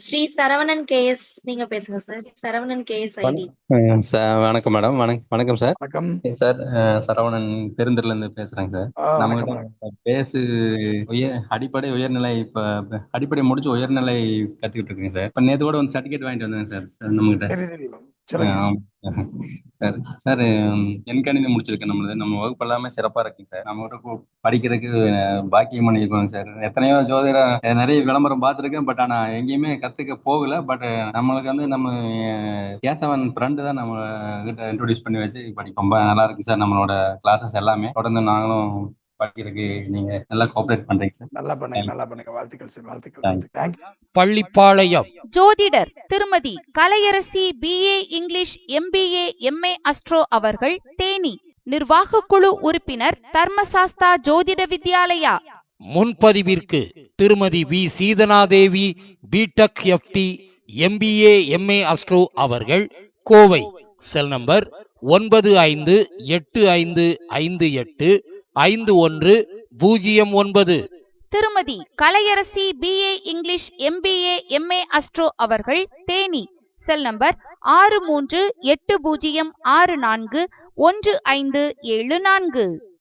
Sri Saravanan KS நீங்க பேசுங்க sir. Saravanan KS ID. வணக்கம் மேடம். வணக்கம் சார். வணக்கம் சார் சரவணன் பெருந்தர்ல இருந்து பேசுறேங்க சார். வணக்கம் நம்மகிட்ட பேசு அடிப்படை உயர்நிலை அடிப்படை முடிச்சு உயர்நிலை கத்துக்கிட்டு இருக்கேங்க சார். இப்ப நேத்து கூட வந்து சர்டிபிகேட் வாங்கிட்டு வந்தேன் சார் நம்மகிட்ட. சார் சார் எண்கணிதம் முடிச்சிருக்கேன். நம்ம வகுப்பு எல்லாமே சிறப்பா இருக்குங்க சார். நம்ம கிட்ட படிக்கிறதுக்கு பாக்கியம் பண்ணிருக்கோங்க சார். எத்தனையோ ஜோதிட நிறைய விளம்பரம் பார்த்துருக்கேன். பட் ஆனா எங்கேயுமே கத்துக்க போகல. பட் நம்மளுக்கு வந்து நம்ம கேசவன் ஃப்ரெண்டு தான் நம்ம கிட்ட இன்ட்ரோடியூஸ் பண்ணி வச்சு படிப்போம். ரொம்ப நல்லா இருக்கு சார். நம்மளோட கிளாஸஸ் எல்லாமே தொடர்ந்து நாங்களும் படிக்கிறதுக்கு நீங்க நல்லா கோஆபரேட் பண்றீங்க சார். நல்லா பண்ணுங்க. வாழ்த்துக்கள் சார். வாழ்த்துக்கள். பள்ளிப்பாளையம் ஜோதிடர் திருமதி Kalaiyarasi BA English MBA MA astro அவர்கள் தேனி. நிர்வாக குழு உறுப்பினர் தர்மசாஸ்தா ஜோதிட வித்யாலயா. முன்பதிவிற்கு Thirumathi V Seethanadevi BTech FT MBA MA astro அவர்கள் Kovai. Cell number 958585151009. Thirumathi Kalaiyarasi BA English MBA MA astro அவர்கள் தேனி. Cell number 6380641574.